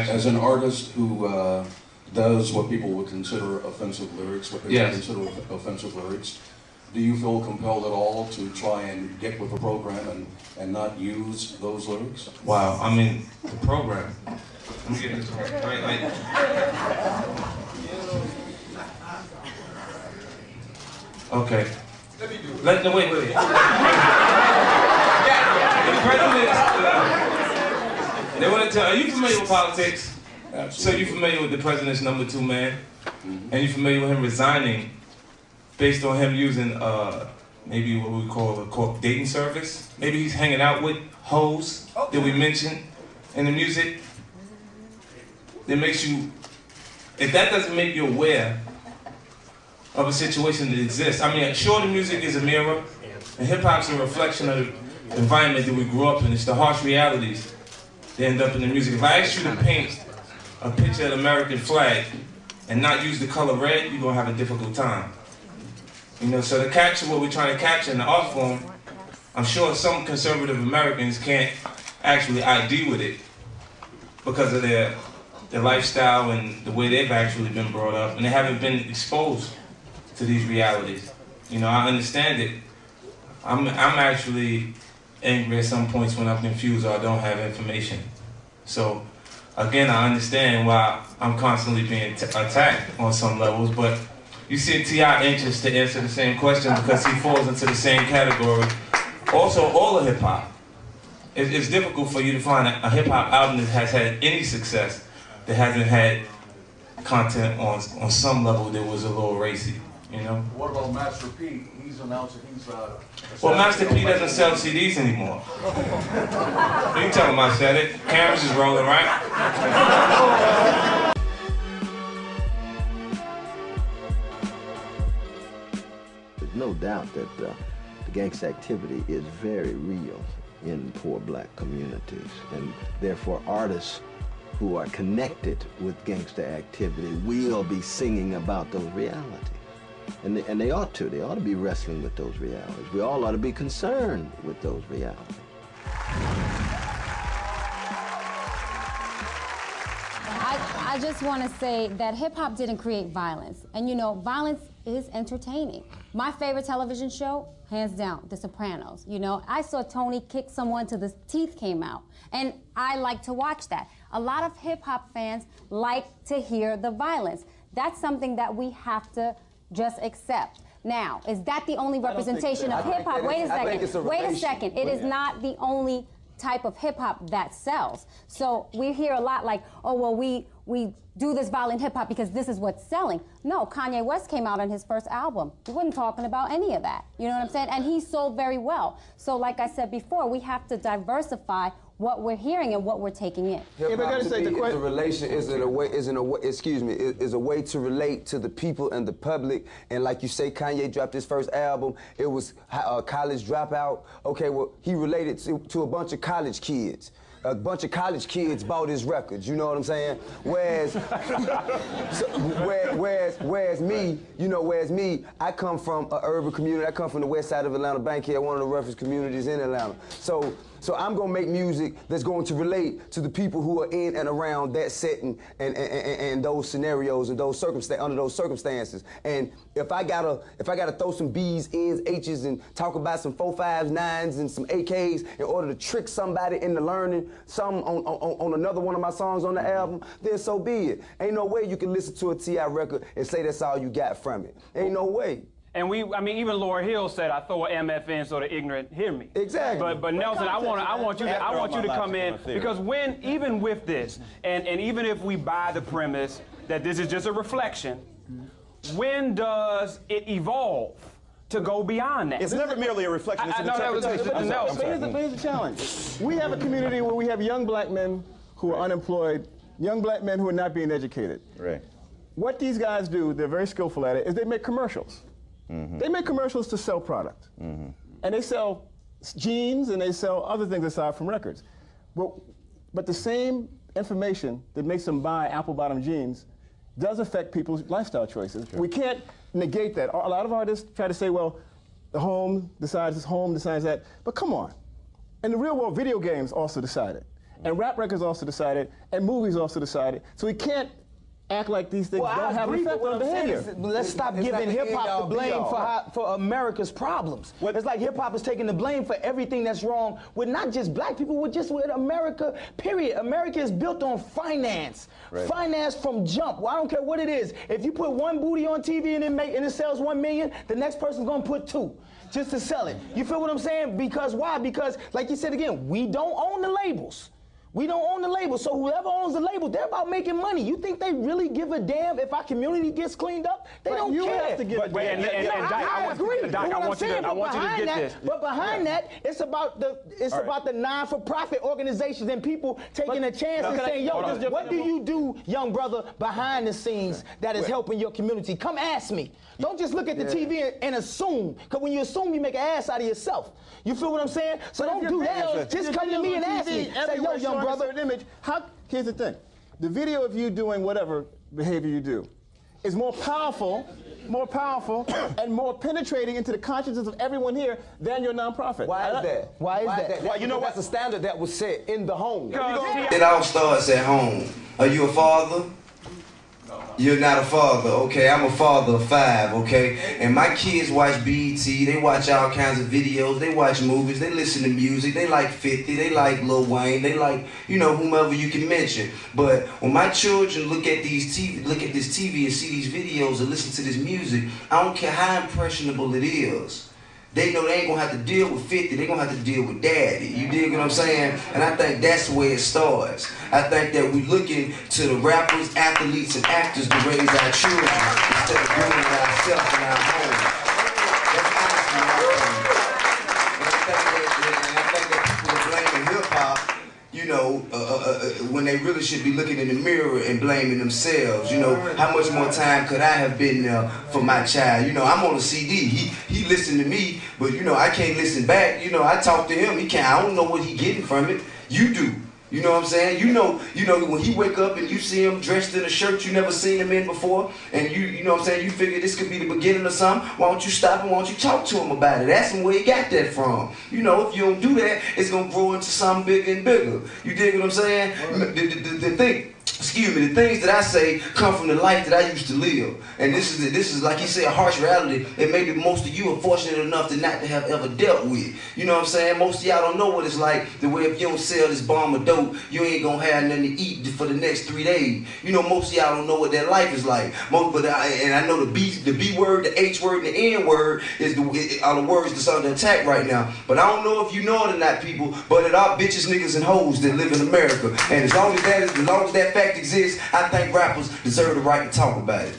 As an artist who does what people would consider offensive lyrics, what they consider offensive lyrics, do you feel compelled at all to try and get with the program and not use those lyrics? Wow, I mean, the program. Let me get this right. Like, okay. Wait. The president, they want to tell, are you familiar with politics? Absolutely. So you're familiar with the president's #2 man? And you're familiar with him resigning based on him using maybe what we call a dating service? Maybe he's hanging out with hoes that we mentioned in the music. That makes you, if that doesn't make you aware of a situation that exists. I mean, sure, the music is a mirror, and hip-hop's a reflection of the environment that we grew up in. It's the harsh realities that end up in the music. If I ask you to paint a picture of the American flag and not use the color red, you're gonna have a difficult time. You know, so to capture what we're trying to capture in the art form, I'm sure some conservative Americans can't actually ID with it because of their lifestyle and the way they've actually been brought up, and they haven't been exposed to these realities. You know, I understand it. I'm actually angry at some points when I'm confused or I don't have information. So, again, I understand why I'm constantly being attacked on some levels, but you see T.I. anxious to answer the same question because he falls into the same category. Also, all of hip-hop. It's difficult for you to find a hip-hop album that has had any success that hasn't had content on some level that was a little racy, you know? What about Master P? He's announcing he's well, Master P doesn't sell CDs anymore. You can tell him I said it. Cameras is rolling, right? There's no doubt that the gangsta activity is very real in poor black communities, and therefore artists who are connected with gangster activity will be singing about those realities. And they ought to be wrestling with those realities. We all ought to be concerned with those realities. I just want to say that hip-hop didn't create violence. And you know, violence is entertaining. My favorite television show, hands down, The Sopranos. You know, I saw Tony kick someone till the teeth came out. And I like to watch that. A lot of hip-hop fans like to hear the violence. That's something that we have to just accept. Now, is that the only representation of hip-hop? Wait a second. It is not the only type of hip-hop that sells. So we hear a lot like, oh, well, we do this violent hip-hop because this is what's selling. No, Kanye West came out on his first album. He wasn't talking about any of that. You know what I'm saying? And he sold very well. So like I said before, we have to diversify what we're hearing and what we're taking in. Hip-hop is a relation, is a way to relate to the people and the public. And like you say, Kanye dropped his first album. It was a college dropout. Okay, well, he related to a bunch of college kids. A bunch of college kids bought his records, you know what I'm saying? Whereas me, I come from an urban community. I come from the west side of Atlanta, Bankhead, one of the roughest communities in Atlanta. So I'm gonna make music that's going to relate to the people who are in and around that setting and those scenarios and those under those circumstances. And if I gotta throw some B's, N's, H's and talk about some 4, 5s, 9s and some AKs in order to trick somebody into learning some on another one of my songs on the album, then so be it. Ain't no way you can listen to a T.I. record and say that's all you got from it. Ain't no way. And I mean, even Laura Hill said, "I throw an MF in so the ignorant hear me." Exactly. But Nelson, I want you to come in because even with this, and even if we buy the premise that this is just a reflection, when does it evolve to go beyond that? It's never merely a reflection. It's an interpretation. Here's the challenge. We have a community where we have young black men who are unemployed, young black men who are not being educated. Right. What these guys do, they're very skillful at it, is they make commercials. Mm-hmm. They make commercials to sell product. Mm-hmm. And they sell jeans and they sell other things aside from records. But the same information that makes them buy apple-bottom jeans does affect people's lifestyle choices. Sure. We can't negate that. A lot of artists try to say, well, the home decides that. But come on. In the real world, video games also decide it. and rap records also decided, and movies also decided. So we can't act like these things don't have an effect on behavior. Let's stop giving hip-hop the blame for America's problems. It's like hip-hop is taking the blame for everything that's wrong with not just black people, with America, period. America is built on finance. Right. Finance from jump. Well, I don't care what it is. If you put one booty on TV and it sells 1 million, the next person's gonna put 2 just to sell it. You feel what I'm saying? Because why? Because, like you said again, we don't own the labels. We don't own the label, so whoever owns the label, they're about making money. You think they really give a damn if our community gets cleaned up? They don't care. You have to give a damn. I agree. Doc, I want you to get this. But behind that, it's about the non-for-profit organizations and people taking a chance and saying, yo, what do you do, young brother, behind the scenes that is helping your community? Come ask me. Don't just look at the TV and assume, because when you assume, you make an ass out of yourself. You feel what I'm saying? So don't do that. Just come to me and ask me. Say, yo, young brother. Image. Here's the thing. The video of you doing whatever behavior you do is more powerful, and more penetrating into the consciousness of everyone here than your nonprofit. Why is that? Why is that? Well, you know what? That's a standard that was set in the home. It all starts at home. Are you a father? You're not a father, okay? I'm a father of 5, okay? And my kids watch BET, they watch all kinds of videos, they watch movies, they listen to music, they like 50, they like Lil Wayne, they like, you know, whomever you can mention. But when my children look at this TV and see these videos and listen to this music, I don't care how impressionable it is. They know they ain't gonna have to deal with 50, they gonna have to deal with daddy. You dig what I'm saying? And I think that's the way it starts. I think that we looking to the rappers, athletes, and actors to raise our children instead of doing it ourselves in our homes. That's honestly my opinion. And I think that people are blaming hip-hop, you know, when they really should be looking in the mirror and blaming themselves. You know, how much more time could I have been there for my child? You know, I'm on a CD. He listened to me, but you know, I can't listen back. You know, I talk to him. He can't. I don't know what he getting from it. You do. You know what I'm saying? You know when he wake up and you see him dressed in a shirt you never seen him in before, and you know what I'm saying, you figure this could be the beginning of something, why don't you stop and why don't you talk to him about it? Ask him where he got that from. You know, if you don't do that, it's gonna grow into something bigger and bigger. You dig what I'm saying? The things that I say come from the life that I used to live. And this is like he said, a harsh reality that maybe most of you are fortunate enough to not to have ever dealt with. You know what I'm saying? Most of y'all don't know what it's like, the way if you don't sell this bomb of dope, you ain't gonna have nothing to eat for the next 3 days. You know, most of y'all don't know what that life is like. And I know the B word, the H word, and the N word are the words that's under attack right now. But I don't know if you know it or not, people, but it are bitches, niggas, and hoes that live in America. And as long as that fact exists, I think rappers deserve the right to talk about it.